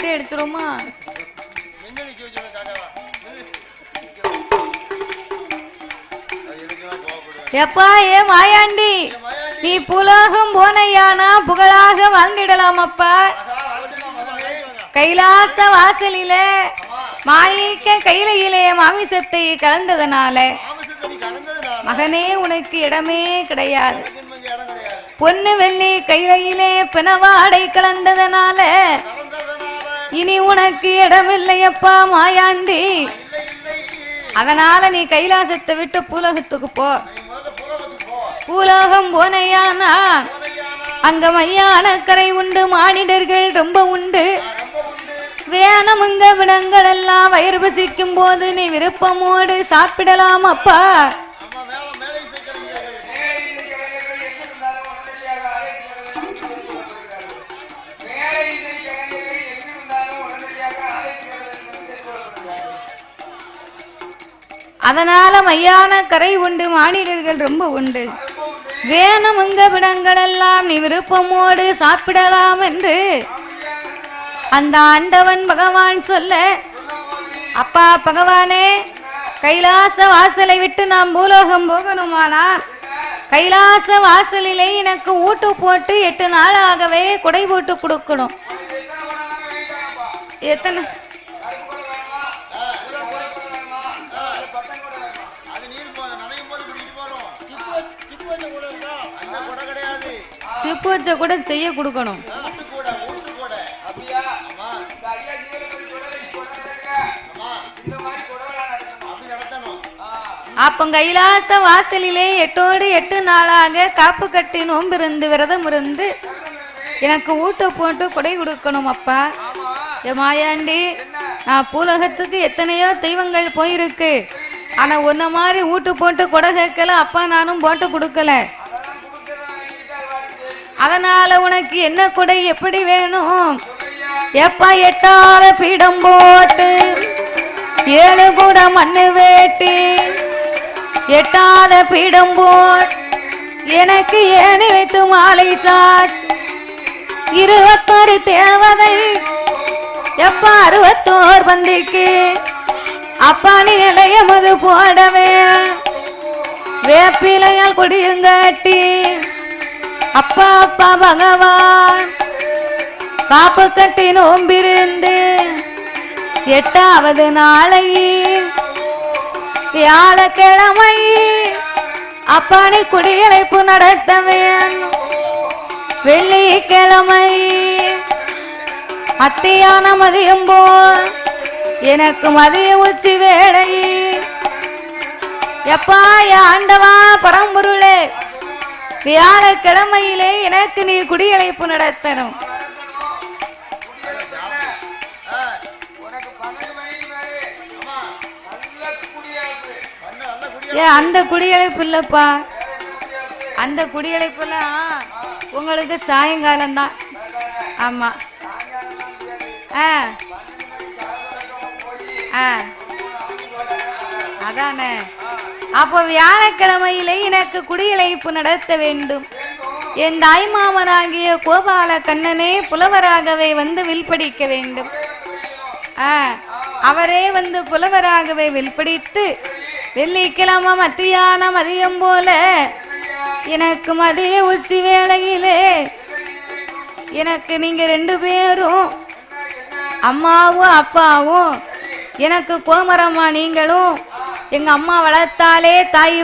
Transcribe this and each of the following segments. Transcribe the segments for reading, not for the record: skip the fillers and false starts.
குத்தி அடிச்சிருமா? எப்பா ஏ மாயாண்டி, நீ புலோகம் போனையானா புகழாக வாழ்ந்திடலாம் அப்பா. கைலாச வாசலிலே மாணிக்க கையிலே மாமிசத்தை கலந்ததனால மகனே உனக்கு இடமே கிடையாது. பொன்னு வெள்ளி கையிலே பிணவாடை கலந்ததனால இனி உனக்கு இடமில்லையப்பா மாயாண்டி. அதனால நீ கைலாசத்தை விட்டு பூலோகத்துக்கு போ. பூலோகம் போனையானா அங்க மையான கரை உண்டு, மானிடர்கள் ரொம்ப உண்டு. வேணமுங்க விடங்கள் எல்லாம் வயிறு பசிக்கும் போது நீ விருப்பமோடு சாப்பிடலாம் அப்பா. அதனால மையான கரை உண்டு, மானிடர்கள் ரொம்ப உண்டு. வேணமுங்க விடங்கள் எல்லாம் நீ விருப்பமோடு சாப்பிடலாம் என்று அந்த ஆண்டவன் பகவான் சொல்ல, அப்பா பகவானே, கைலாச வாசலை விட்டு நாம் பூலோகம் போகணுமானா கைலாச வாசலிலே எனக்கு ஊட்டு போட்டு 8 நாளாகவே குடை போட்டு கொடுக்கணும். எத்தனை சிப்பு வச்ச கூட செய்ய கொடுக்கணும். அப்ப கைலாச வாசலிலே 8 நாளாக காப்பு கட்டி நோம்பிருந்து விரதம் இருந்து எனக்கு ஊட்ட போட்டு கொடை கொடுக்கணும் அப்பா. மாயாண்டி, நான் பூலகத்துக்கு எத்தனையோ தெய்வங்கள் போயிருக்கு, ஆனா உன்ன மாதிரி ஊட்டு போட்டு கொடை கேட்கல அப்பா, நானும் போட்டு கொடுக்கல. அதனால உனக்கு என்ன கொடை எப்படி வேணும்? எப்பா 8 பீடம் போட்டு 7 கூட மண்ணு வேட்டி 8 பீடம் போட் எனக்கு ஏணி வைத்து மாலை சாட் 21 தேவதை எப்பா 61 பந்திக்கு அப்பா நீ நிலையமது போடவே வேப்பிலையால் கொடியுங்கட்டி அப்பா அப்பா பகவான் காப்பு கட்டி நோம்பிருந்து 8வது நாளை வியாழக்கிழமை அப்பா நீ குடியழைப்பு நடத்த வேணும். வெள்ளிக்கிழமை மத்தியான மதியம் போல் எனக்கு மதிய உச்சி வேளை எப்பா ஆண்டவா பரம்பொருளே, வியாழக்கிழமையிலே எனக்கு நீ குடியழைப்பு நடத்தணும். அந்த குடியழைப்பு இல்லப்பா, அந்த குடியழைப்புலாம் உங்களுக்கு சாயங்காலம் தான். ஆமா, அதானே. அப்போ வியாழக்கிழமையிலே எனக்கு குடியழைப்பு நடத்த வேண்டும். என் தாய்மாமனாகிய கோபால கண்ணனே புலவராகவே வந்து வில்படிக்க வேண்டும். அவரே வந்து புலவராகவே வில்படித்து வெள்ளிக்கிழமை மத்தியான மதியம் போல எனக்கு மதிய உச்சி வேளையிலே எனக்கு நீங்க 2 பேரும் அம்மாவும் அப்பாவும் எனக்கு கோமரம்மா நீங்களும் எங்க அம்மா வளர்த்தாலே தாய்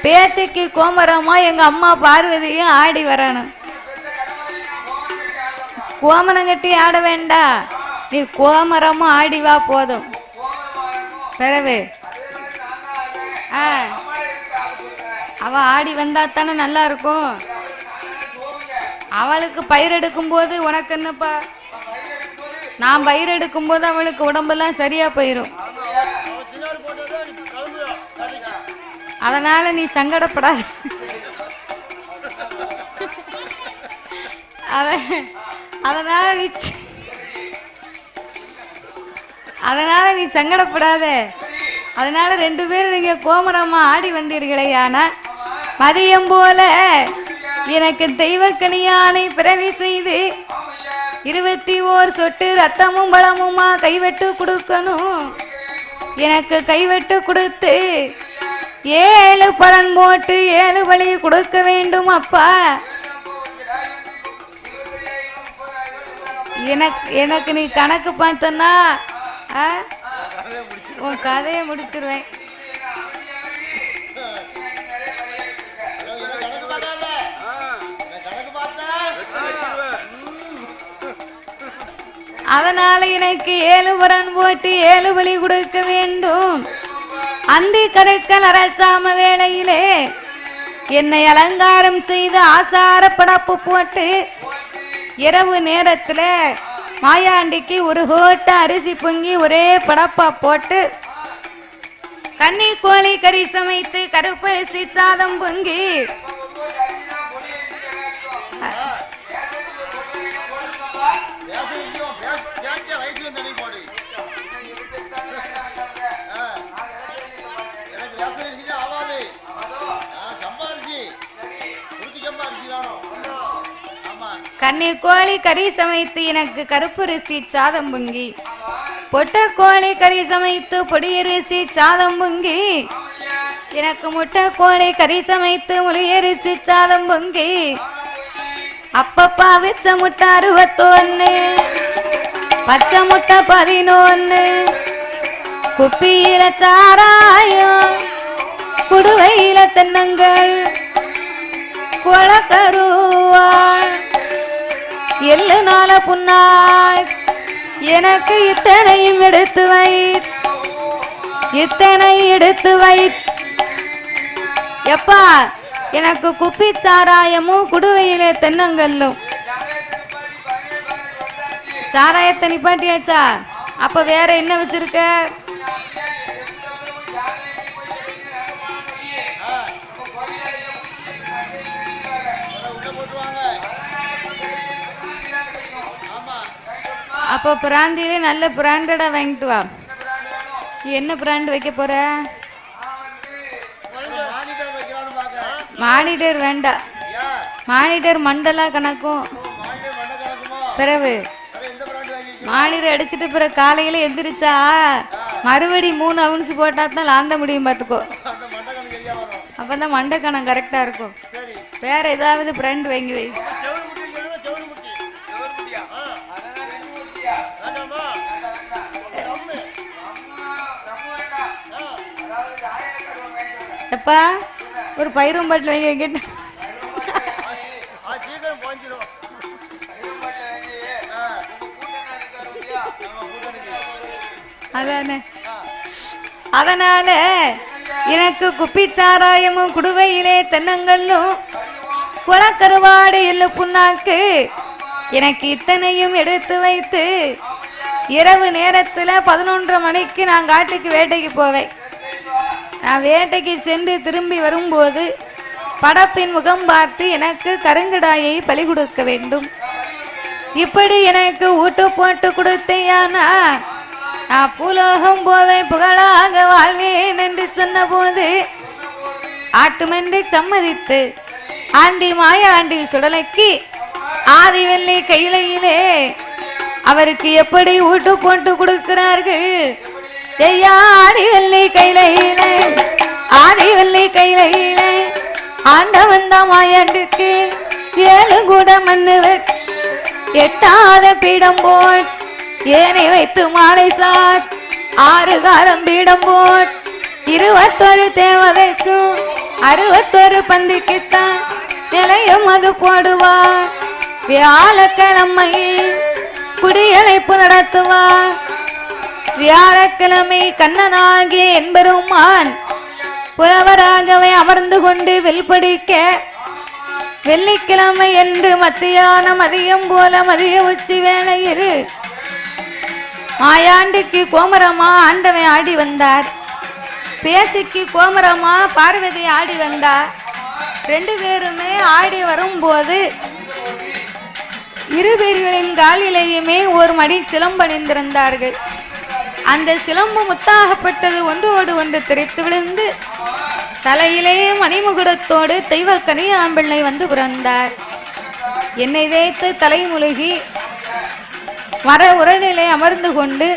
பேச்சுக்கு கோமரம்மா எங்க அம்மா பார்வதியும் ஆடி வரணும். கோமரம் கட்டி ஆட வேண்டாம், நீ கோமரமா ஆடி வா போதும். பிறகு அவ ஆடி வந்தா தானே நல்லா இருக்கும். அவளுக்கு பயிர் எடுக்கும் போது உனக்கு என்னப்பா, நான் பயிர் எடுக்கும் போது அவளுக்கு உடம்பெல்லாம் சரியா போயிரும். அதனால நீ சங்கடப்படாத. அதனால நீ சங்கடப்படாத. அதனால 2 பேரும் நீங்க கோமரமா ஆடி வந்தீர்களே. ஆனா மதியம் போல எனக்கு தெய்வக்கனியானை பிறவி செய்து 21 சொட்டு ரத்தமும் பழமுமா கைவெட்டு கொடுக்கணும். எனக்கு கைவெட்டு கொடுத்து 7 பலன் போட்டு 7 வழி கொடுக்க வேண்டும் அப்பா. எனக்கு நீ கணக்கு பார்த்தனா உன் கதையை முடிச்சிருவேன். அதனால எனக்கு 7 புறன் போட்டு 7 வழி கொடுக்க வேண்டும். அந்த கருக்கல் அரசாம வேளையிலே என்னை அலங்காரம் செய்து ஆசார படப்பு போட்டு இரவு நேரத்துல மாயாண்டிக்கு ஒரு கோட்ட அரிசி பொங்கி ஒரே படப்பா போட்டு கன்னி கோழி கறி சமைத்து கருப்பரிசி சாதம் பொங்கி கன்னி கோழி கறி சமைத்து எனக்கு கருப்பரிசி சாதம் பொங்கி பொட்ட கோழி கறி சமைத்து பொடியரிசி சாதம் பொங்கி எனக்கு முட்டை கோழி கறி சமைத்து முளையரிசி சாதம் பொங்கி அப்பப்பா வச்ச முட்டை 61 பச்சை முட்டை 11 குப்பியில சாராயம் குடுவையில தென்னங்கள் கொளக்கருவாள் எள்ளு நாள புண்ணாய் எனக்கு இத்தனையும் எடுத்து வை, இத்தனை எடுத்து வை. எப்பா எனக்கு குப்பி சாராயமும் குடுவையிலே தென்னங்கல்லும். சாராயத்தை நிப்பாட்டியாச்சா? அப்ப வேற என்ன வச்சிருக்க? அப்போ பிராந்தியிலே நல்ல பிராண்டடா வாங்கிட்டு வா. என்ன பிராண்ட் வைக்க போற? மானிட்டர் வேண்டாம். மானிட்டர் மண்டலா கணக்கும். பிறகு மானிட்டர் அடிச்சுட்டு பிறகு காலையில எந்திரிச்சா மறுபடி 3 அவுன்ஸ் போட்டா தான் லாந்த முடியும். பார்த்துக்கோ, அப்பதான் மண்டை கணம் கரெக்டா இருக்கும். வேற ஏதாவது பிராண்ட் வாங்கி வை. எப்பா ஒரு பயிரும் பாட்டில் வாங்கி வைக்க. அதானே. அதனால எனக்கு குப்பி சாராயமும் குடுவையிலே தென்னங்களும் குளக்கருவாடு எள்ளு புண்ணாக்கு எனக்கு இத்தனையும் எடுத்து வைத்து இரவு நேரத்துல 11:30 மணிக்கு நான் காட்டுக்கு வேட்டைக்கு போவேன். நான் வேட்டைக்கு சென்று திரும்பி வரும்போது படப்பின் முகம் பார்த்து எனக்கு கருங்கடாயை பலி கொடுக்க வேண்டும். இப்படி எனக்கு ஊட்டு போட்டு கொடுத்தையானா நான் பூலோகம் போவேன், புகழாக வாழ்வேன் என்று சொன்ன போது ஆட்டுமென்று சம்மதித்து ஆண்டி மாயாண்டி சுடலைக்கு ஆதி வெள்ளை கையிலையிலே அவருக்கு எப்படி ஊட்டு போட்டு கொடுக்கிறார்கள். ஆடி வெள்ளை கையிலே, ஆடி வெள்ளை கையிலே ஆண்டவன் தான் மாயாண்டுக்கு 7 கூட மண்ணு எட்டாத பீடம் போட் ஏனை வைத்து மாலை சாட் 6 காலம் பீடம் போட் 21 தேவதைக்கும் 61 பந்திக்குத்தான் நிலையம் அது போடுவார். வியாழக்கிழமை குடியழைப்பு நடத்துவார். வியாழக்கிழமை கண்ணனாகிய என்பெருமான் புலவராகவே அமர்ந்து கொண்டு வெல்படிக்க, வெள்ளிக்கிழமை என்று மதியம் போல மதிய உச்சி வேளையில் மாயாண்டிக்கு கோமரமா ஆண்டவன் ஆடி வந்தார். பேச்சுக்கு கோமரமா பார்வதி ஆடி வந்தார். 2 பேருமே ஆடி வரும்போது 2 பேர்களின் காலிலேயுமே ஒரு மடி சிலம்பணிந்திருந்தார்கள். அந்த சிலம்பு முத்தாகப்பட்டது ஒன்றோடு ஒன்று தெரித்து விழுந்து தலையிலே மணிமுகுடத்தோடு தெய்வ கனியாம்பிள்ளை வந்து பிறந்தார். என்னை தேய்த்து தலைமுழுகி மர உரலிலே அமர்ந்து கொண்டு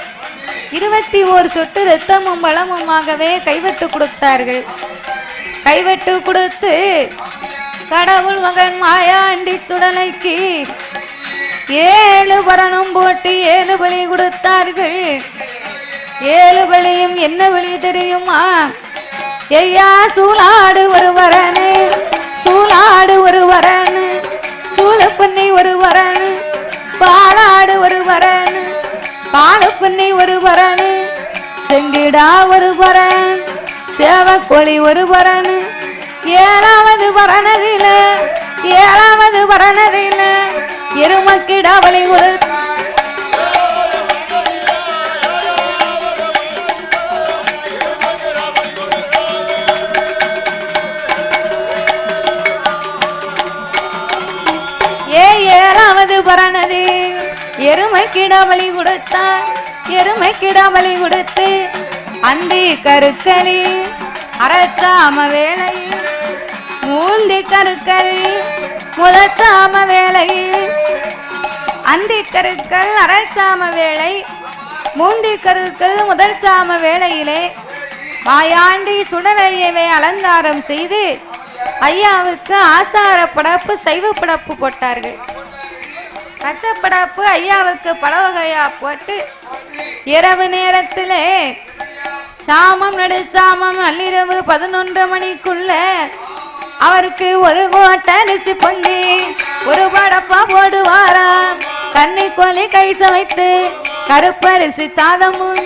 21 சொட்டு இரத்தமும் பலமுமாகவே கைவெட்டு கொடுத்தார்கள். கைவெட்டு கொடுத்து கடவுள் மகன் மாயாண்டி சுடலைக்கு 7 பரணம் போட்டு 7 பலி கொடுத்தார்கள். 7 பலியும் என்ன வழி தெரியுமா? ஐயா சூளாடு ஒரு வரனு, சூளாடு ஒரு வரனு, சூளப்பண்ணி ஒரு வரனு, பாலாடு ஒரு வரனு, பாலப்பண்ணி ஒரு வரனு, செங்கிடா ஒரு வரன், சேவக்கோழி ஒரு வரனு. 7வது பரணதில 7வது பரணதில எருமக்கிடா வழி கொடுத்து பரணது எருமைக்கிடா வழி கொடுத்தார். எருமைக்கிடா வழி கொடுத்து அந்தி கருக்களி அரட்டாம வேளையில் மூந்தி கருக்களி முதத்தாம வேளையில் அந்தி கருக்கள் அரட்டாம வேளை மூந்தி கருக்கள் முதல் சாம வேளையிலே மாயாண்டி சுடலையவை அலங்காரம் செய்து ஐயாவுக்கு ஆசார படப்பு சைவ படப்பு போட்டார்கள். பச்சைப்படாப்பு ஐயாவுக்கு பல வகையா போட்டு இரவு நேரத்திலே சாமம் நடுச்சாமம் நள்ளிரவு 11 மணிக்குள்ள அவருக்கு ஒரு கோட்டை அரிசி பொங்கி ஒரு படப்பா போடுவாரா. கன்னி கோழி கறி சமைத்து கருப்பரிசி சாதமும்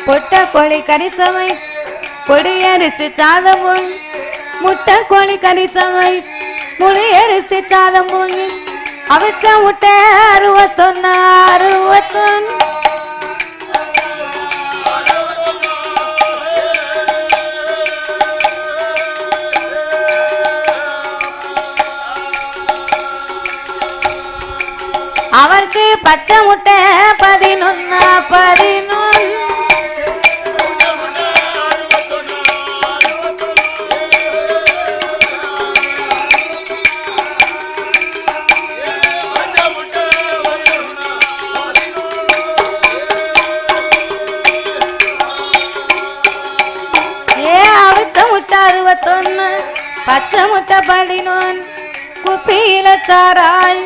பொட்ட கோழி கறி சமை பொடியரிசி சாதமும் முட்டை கோழி கறி சமை முழியரிசி சாதமும் அவிச்ச முட்டை 61 அவருக்கு பச்சை முட்டை 11 பச்சை முட்டை 11 குப்பியில சாராய்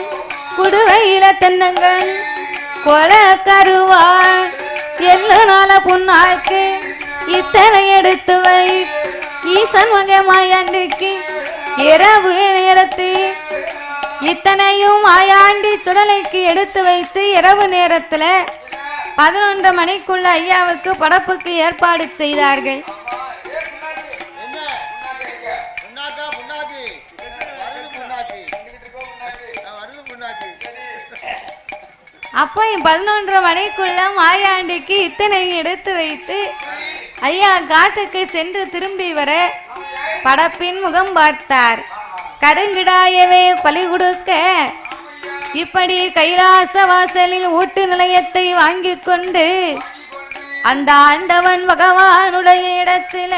குடுவையில தென்னங்கள் கொலை கருவாள் எல்லு நாள புண்ணாக்கு இத்தனை எடுத்து வை. ஈசன் வகை மாயாண்டிக்கு இரவு நேரத்தில் இத்தனையும் மாயாண்டி சுடலைக்கு எடுத்து வைத்து இரவு நேரத்துல 11 மணிக்குள்ள ஐயாவுக்கு படப்புக்கு ஏற்பாடு செய்தார்கள். அப்போ 11 மணிக்குள்ள மாயாண்டிக்கு இத்தனை எடுத்து வைத்து ஐயா காட்டுக்கு சென்று திரும்பி வர படப்பின் முகம் பார்த்தார். கருங்கிடாயவே பலி கொடுக்க இப்படி கைலாச வாசலில் ஊட்டு நிலையத்தை வாங்கி கொண்டு அந்த ஆண்டவன் பகவானுடைய இடத்துல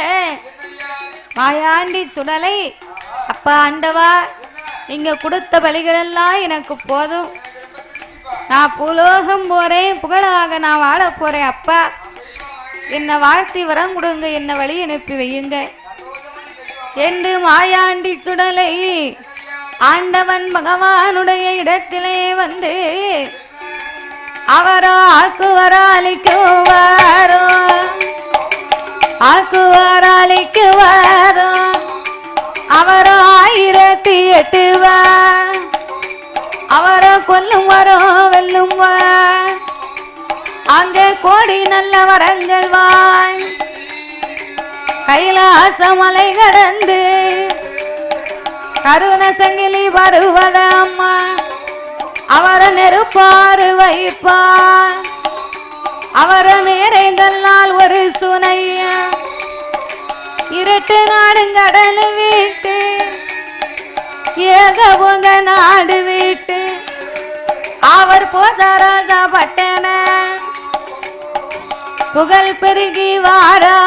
மாயாண்டி சுடலை, அப்பா ஆண்டவா இங்க கொடுத்த பலிகள் எல்லாம் எனக்கு போதும், நான் பூலோகம் போறேன், புகழாக நான் வாழ போறேன், அப்பா என்னை வாழ்த்தி வரம் கொடுங்க, என்னை வழி அனுப்பி வையுங்க என்று மாயாண்டி சுடலை ஆண்டவன் பகவானுடைய இடத்திலே வந்து அவரோ ஆக்குவாரோ அழிக்குவாரோ ஆக்குவாரோ அழிக்குவாரோ அவரோ 1008 அவரோ கொல்லும் வரோ வெல்லும் அங்கே கோடி நல்ல வரங்கள் வாய் கைலாச மலை கடந்து கருண சங்கிலி வருவதம்மா அவர நெருப்பாறு வைப்பார் அவர நேரைகளால் ஒரு சுனைய இருட்டு நாடுங்கடல் வீட்டு ஏக பொங்க நாடு வீட்டு அவர் போதராகப்பட்டன புகழ் பெருகி வாரா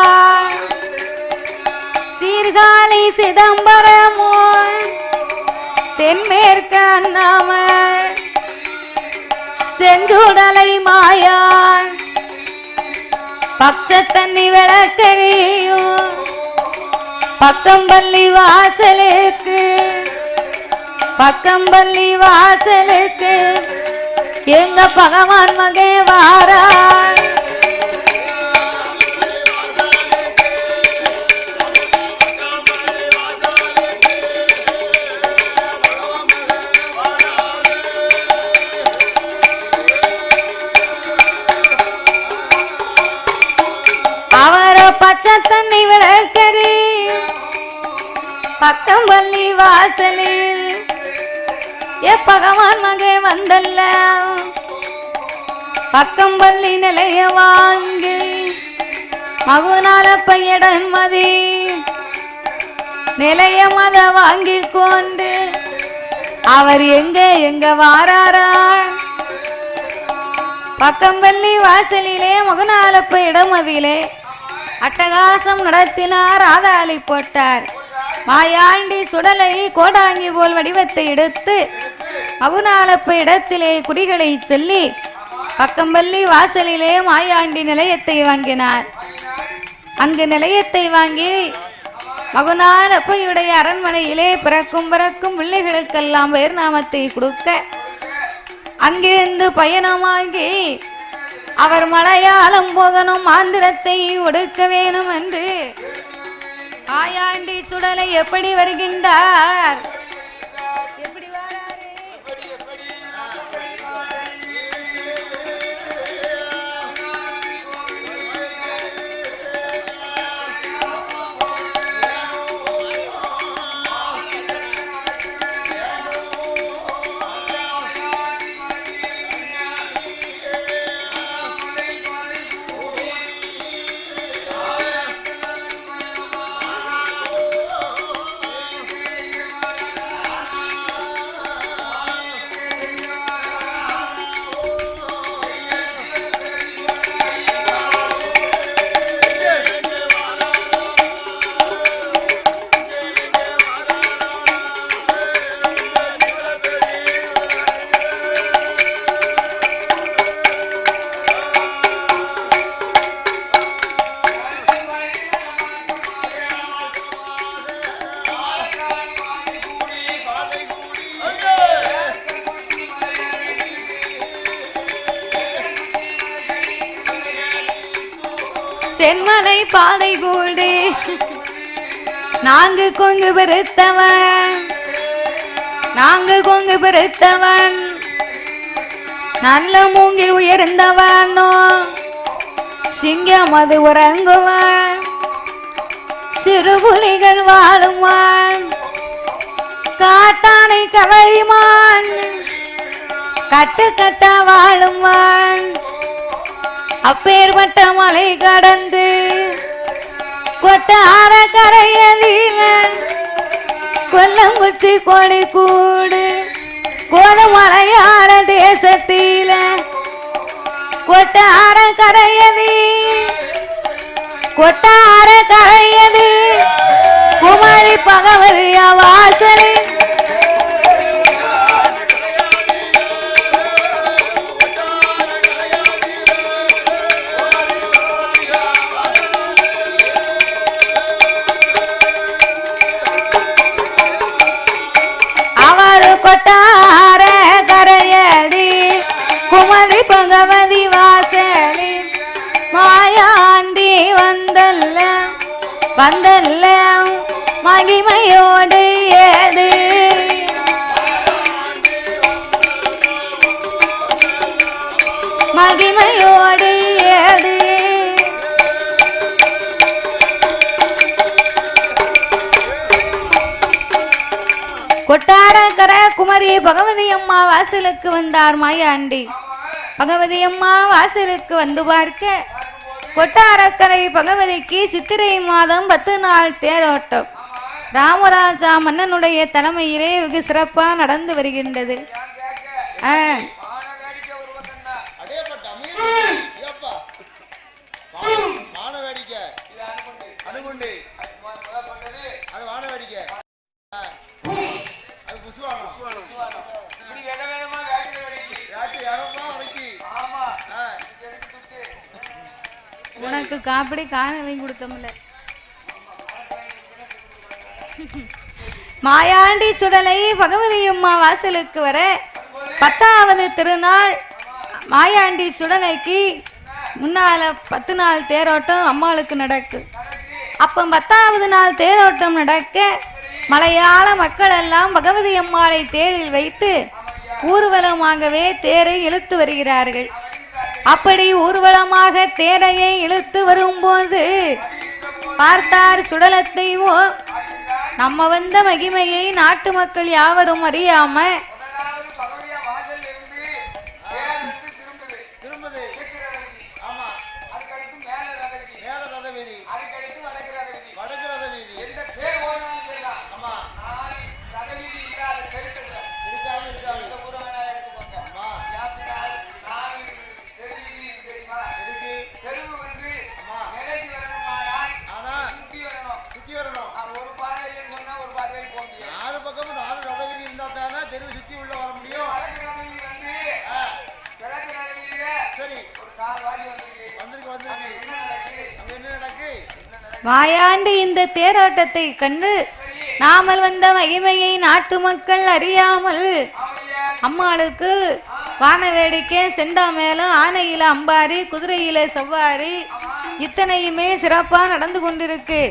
சீர்காழி சிதம்பரமோ தென்மேற்க அண்ணாமர் செந்துடலை மாயான் பக்கத்தண்ணி விளக்கறியும் பக்கம்பள்ளி வாசலுக்கு எங்க பகவான் மகே வாரான் அவரை பச்சை தண்ணி விளக்கறி பக்கம்பள்ளி வாசலில் பகவான் மகே வந்தல்ல பக்கம்பள்ளி நிலைய வாங்கி மகுநாள பையடன் மதி நிலைய மத வாங்கி கொண்டு அவர் எங்க வாராரா பக்கம்பள்ளி வாசலிலே மகுநாளப்ப இடமதியிலே அட்டகாசம் நடத்தினார் ஆதாளி போட்டார் மாயாண்டி சுடலை கோடாங்கி போல் வடிவத்தை எடுத்து மகுநாளப்ப இடத்திலே குறிகளை சொல்லி பக்கம்பள்ளி வாசலிலே மாயாண்டி நிலையத்தை வாங்கினார். அங்கு நிலையத்தை வாங்கி மகுநாளப்பையுடைய அரண்மனையிலே பிறக்கும் பிள்ளைகளுக்கெல்லாம் வேறு நாமத்தை கொடுக்க அங்கிருந்து பயணமாகி அவர் மலையாளம் போகணும் ஆந்திரத்தை ஒடுக்க வேணும் என்று மாயாண்டி சுடலை எப்படி வருகின்றார்? எப்படி வராரு? தென்மலை பாதை கூடு நான்கு கொங்கு பெருத்தவன் நல்ல மூங்கில் உயர்ந்தவனோ சிங்கம் அது உறங்குவான் சிறுபுலிகள் வாழுவான் காட்டானை கவரிமான் கட்டு கட்டா வாழுவான் அப்பேற்பட்ட மலை கடந்து கொட்டார கரையலில கொல்லங்குச்சி கொடி கூடு கோல மலையாள தேசத்தில கொட்டார கரையதி குமரி பகவதியா வாசலே கொட்டார கரையடி குமரி பகவதி வாசலி மாயாண்டி வந்தல்ல மகிமையோடு ஏது மகிமையோடு ஏது கொட்டாரக்கர குமரி பகவதி அம்மா வாசலுக்கு வந்தார் மாயாண்டி. பகவதி அம்மா வாசலுக்கு வந்து பார்க்க கொட்டாரக்கரை பகவதிக்கு சித்திரை மாதம் 10 நாள் தேரோட்டம் ராமராஜா மன்னனுடைய தலைமையிலே வெகு சிறப்பா நடந்து வருகின்றது. உனக்கு காப்படி காணவை கொடுத்தோம்ல. மாயாண்டி சுடலை பகவதி அம்மா வாசலுக்கு வர 10வது திருநாள் மாயாண்டி சுடலைக்கு முன்னால 10 நாள் தேரோட்டம் அம்மாளுக்கு நடக்கு. அப்போ 10வது நாள் தேரோட்டம் நடக்க மலையாள மக்கள் எல்லாம் பகவதி அம்மாளை தேரில் வைத்து ஊர்வலமாகவே தேரை இழுத்து வருகிறார்கள். அப்படி ஊர்வலமாக தேரையை இழுத்து வரும்போது பார்த்தார் சுடலத்தைவோ நம்ம வந்த மகிமையை நாட்டு மக்கள் யாவரும் அறியாம மாயாண்டி இந்த தேரோட்டத்தை கண்டு நாமல் வந்த மகிமையை நாட்டு மக்கள் அறியாமல் அம்மாளுக்கு வான வேடிக்கை, செண்டா மேலும், ஆனையில அம்பாரி, குதிரையில சவாரி இத்தனையுமே சிறப்பா நடந்து கொண்டிருக்கு.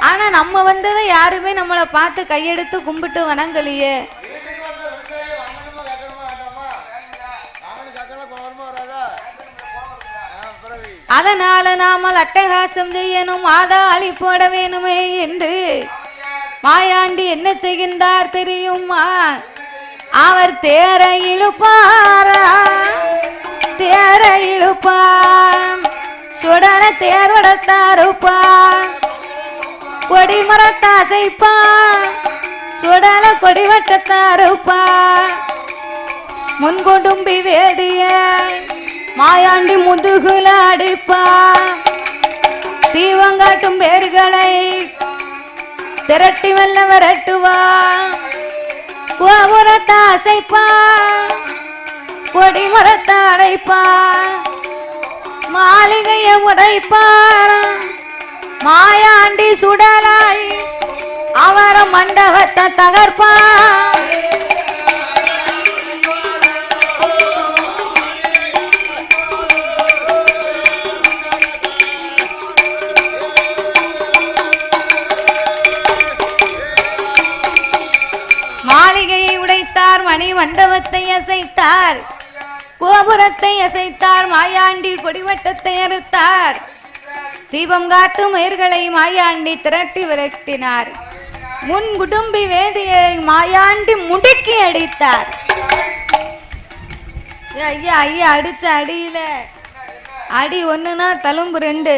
ஆனா நம்ம வந்ததை யாருமே நம்மளை பார்த்து கையெடுத்து கும்பிட்டு வணங்கலையே. அதனால நாமல் அட்டகாசம் செய்யணும், ஆதாளி போட வேணுமே என்று மாயாண்டி என்ன செய்கின்றார் தெரியுமா? அவர் தேரை இழுப்பாரா, தேரை இழுப்பான், சுடல தேர்வடத்தாருப்பான், கொடிமரத்தாசைப்பான், சுடல கொடிவட்டத்தாருப்பான், முன்கொடும்பி வேடிய மாயாண்டி முதுகுல அடிப்பா, தீவங்காட்டும் பேர்களை திரட்டி வெல்ல விரட்டுவா, கோபுரத்தை அசைப்பா, கொடிமரத்தை அடைப்பா, மாளிகையை உடைப்பார் மாயாண்டி சுடலாய் அவர மண்டபத்தை தகர்ப்பா. மாளிகையை உடைத்தார், மணி மண்டபத்தை அசைத்தார், கோபுரத்தை அசைத்தார், மாயாண்டி கொடிவட்டத்தை அறுத்தார், தீபம் காட்டும் மயிர்களை மாயாண்டி திரட்டி விரட்டினார், முன் குடும்பி வேதியை மாயாண்டி முடுக்கி அடித்தார். ஐயா ஐயா அடிச்ச அடியில அடி ஒண்ணுனா தழும்பு 2.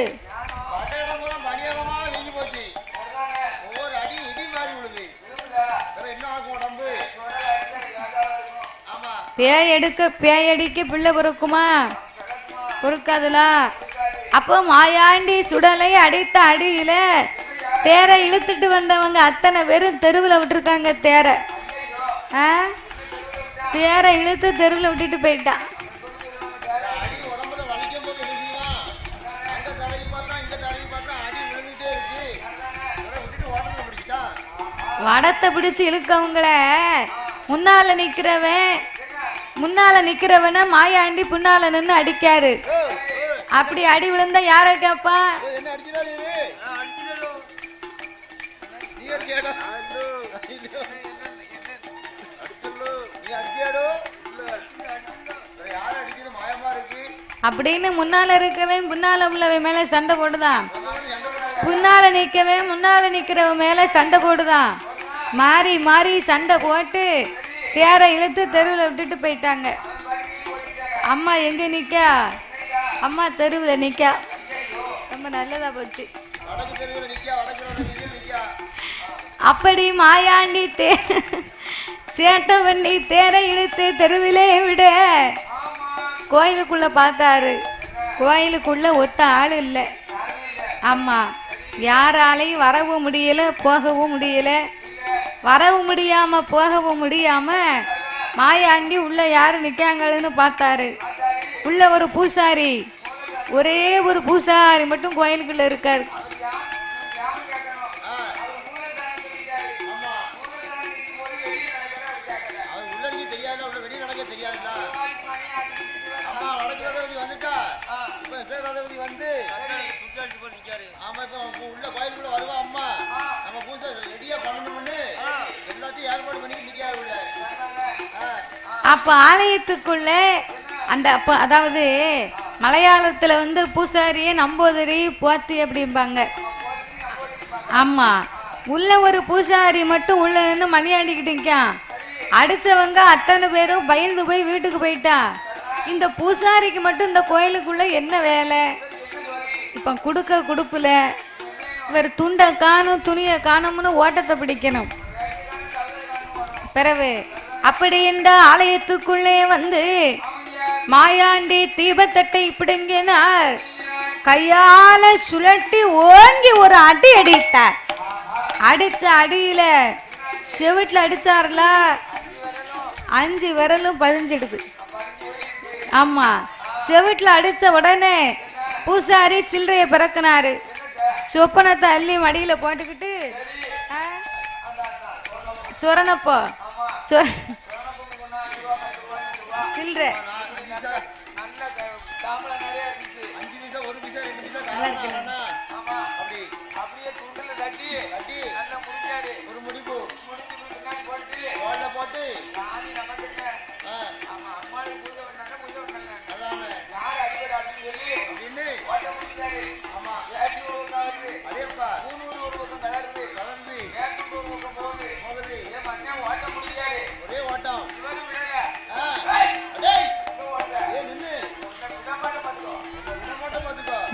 பேயடிக்க பிள்ளை பொறுக்குமா? பொறுக்காதுல. அப்போ மாயாண்டி சுடலை அடித்த அடியில தேரை இழுத்துட்டு வந்தவங்க அத்தனை பேரும் தெருவில் விட்டுருக்காங்க. தேரை இழுத்து தெருவில் விட்டுட்டு போயிட்டான். வடத்தை பிடிச்சு இழுக்கவங்கள முன்னால நிக்கிறவன மாயாண்டி புன்னால நின்று அடிக்காரு. அப்படி அடி விழுந்தா யார கேப்பா? அப்படின்னு முன்னால இருக்கவே முன்னால உள்ளவன் மேல சண்டை போடுதான், முன்னால நிக்கிறவன் மேல சண்டை போடுதான். மாறி மாறி சண்டை போட்டு தேரை இழுத்து தெருவில் விட்டுட்டு போயிட்டாங்க. அம்மா எங்க நிக்கா? அம்மா தெருவில் நிக்கா. ரொம்ப நல்லதா போச்சு. அப்படி மாயாண்டி சேட்டை பண்ணி தேரை இழுத்து தெருவிலே விட கோயிலுக்குள்ள பார்த்தாரு. கோயிலுக்குள்ள ஒத்த ஆள் இல்லை. ஆமா, யாராலையும் வரவும் முடியல, போகவும் முடியல. வரவும் முடியாம போகவும் முடியாம மாயாண்டி உள்ள யாரு நிக்காங்கன்னு பார்த்தாரு. உள்ள ஒரு பூசாரி, ஒரே ஒரு பூசாரி மட்டும் கோயிலுக்குள்ள இருக்காரு. அப்ப ஆலயத்துக்குள்ள அந்த அதாவது மலையாளத்துல பூசாரியே நம்போதரி போத்தி அப்படிம்பாங்க. ஆமா, உள்ள ஒரு பூசாரி மட்டும் உள்ள நின்று மணியாண்டிக்கிட்டு இருக்கான். அடிச்சவங்க அத்தனை பேரும் பயந்து போய் வீட்டுக்கு போயிட்டான். இந்த பூசாரிக்கு மட்டும் இந்த கோயிலுக்குள்ள என்ன வேலை? இப்ப குடுப்புல இவர் துண்டை காணும் துணியை காணும்னு ஓட்டத்தை பிடிக்கணும். பிறகு அப்படி என்ற ஆலயத்துக்குள்ளே மாயாண்டி தீபத்தட்டை பிடுங்கினார். கையால சுழட்டி ஓங்கி ஒரு அடி அடித்தார். அடிச்ச அடியில செவிட்டுல அடிச்சார்ல, 5 விரலும் பதிஞ்சிடுது. ஆமா, செவிட்டுல அடிச்ச உடனே பூசாரி சில்லறைய பிறக்கினாரு. சொப்பனத்தை அள்ளி மடியில போட்டுக்கிட்டு சொரணப்போ சில்லற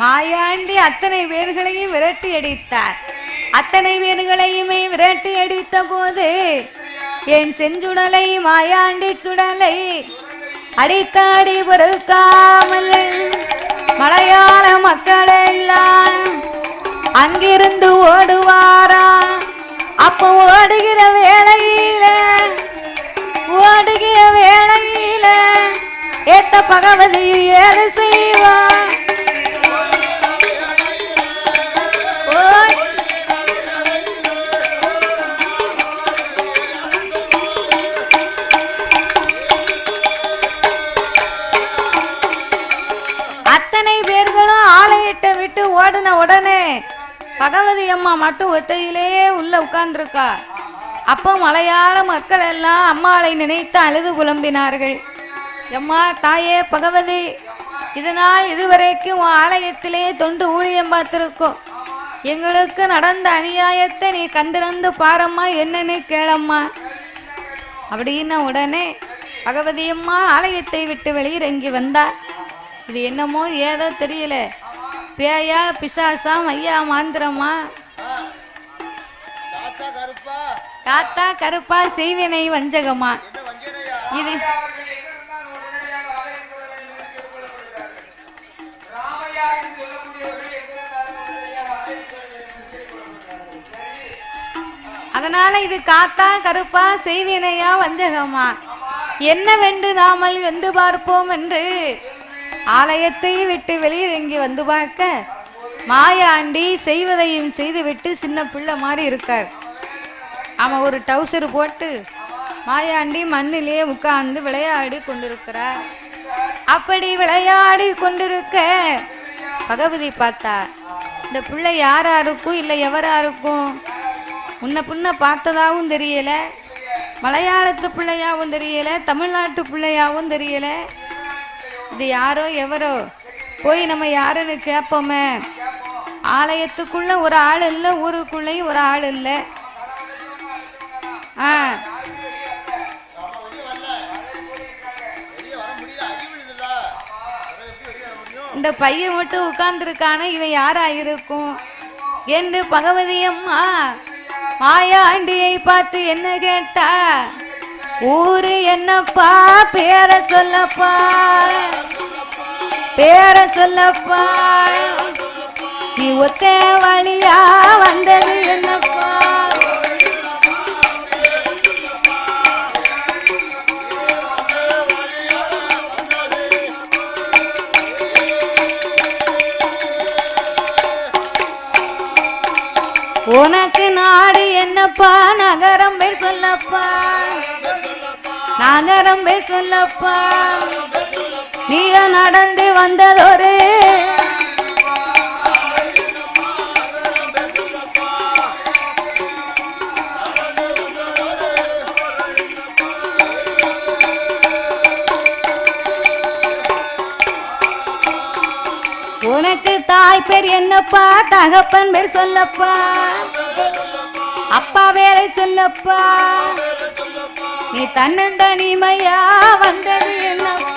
மாயாண்டி அத்தனை பேர்களையும் விரட்டி அடித்தார். அத்தனை பேர்களையுமே விரட்டி அடித்த போது என் செஞ்சுடலை மாயாண்டி சுடலை அடித்தாடி பொறுக்காமல் மலையாள மக்கள் எல்லாம் அங்கிருந்து ஓடுவாரா. அப்போ ஓடுகிற வேளையில ஏத்த பகவதி ஏது செய்வா. அத்தனை பேர்களும் ஆலயத்தை விட்டு ஓடின உடனே பகவதி அம்மா மட்டும் ஒத்தையிலே உள்ள உட்கார்ந்துருக்கா. அப்போ மலையாள மக்கள் எல்லாம் அம்மாளை நினைத்து அழுது புலம்பினார்கள். அம்மா தாயே பகவதி, இதனால் இதுவரைக்கும் ஆலயத்திலே தொண்டு ஊழியம் பார்த்திருக்கோம். எங்களுக்கு நடந்த அநியாயத்தை நீ கண்டிருந்து பாரம்மா, என்னன்னு கேளம்மா அப்படின்ன உடனே பகவதி அம்மா ஆலயத்தை விட்டு வெளியிறங்கி வந்தா. இது என்னமோ ஏதோ தெரியல, பேயா பிசாசா ஐயா மாந்திரமா, தாத்தா கருப்பா செய்வினை வஞ்சகமா, இது அதனால இது காத்தா கருப்பா செய்வினையா வஞ்சகமா என்னவென்று நாமல் வந்து பார்ப்போம் என்று ஆலயத்தை விட்டு வெளியிறங்கி வந்து பார்க்க மாயாண்டி செய்வதையும் செய்துவிட்டு சின்ன பிள்ளை மாதிரி இருக்கார். அவன் ஒரு டவுசர் போட்டு மாயாண்டி மண்ணிலே உட்கார்ந்து விளையாடி கொண்டிருக்கிறார். அப்படி விளையாடி கொண்டிருக்க பகவதி பார்த்தா, இந்த பிள்ளை யாரா இருக்கும் இல்லை எவரா இருக்கும், முன்ன பின்ன பார்த்ததாவும் தெரியல, மலையாளத்து பிள்ளையாவும் தெரியல, தமிழ்நாட்டு பிள்ளையாவும் தெரியல. இது யாரோ எவரோ, போய் நம்ம யாருன்னு கேட்போமே. ஆலயத்துக்குள்ள ஒரு ஆள் இல்லை, ஊருக்குள்ளேயும் ஒரு ஆள் இல்லை. இந்த பையன் மட்டும் உட்கார்ந்துருக்கான, இவன் யாரா இருக்கும் என்று பகவதி அம்மா மாயாண்டியை பார்த்து என்ன கேட்டா, ஊரு என்னப்பா, பேர சொல்லப்பா, பேர சொல்லப்பா. நீ ஒத்த வழியா வந்தது என்னப்பா உனக்கு நாடு என்னப்பா நகரம் பேர் சொல்லப்பா நகரம் பேர் சொல்லப்பா நீய நடந்து வந்ததொரு உனக்கு தாய் பேர் என்னப்பா தகப்பன் பேர் சொல்லப்பா அப்பா பேரை சொல்லப்பா நீ தன்னந்தனிமையா வந்தது என்னப்பா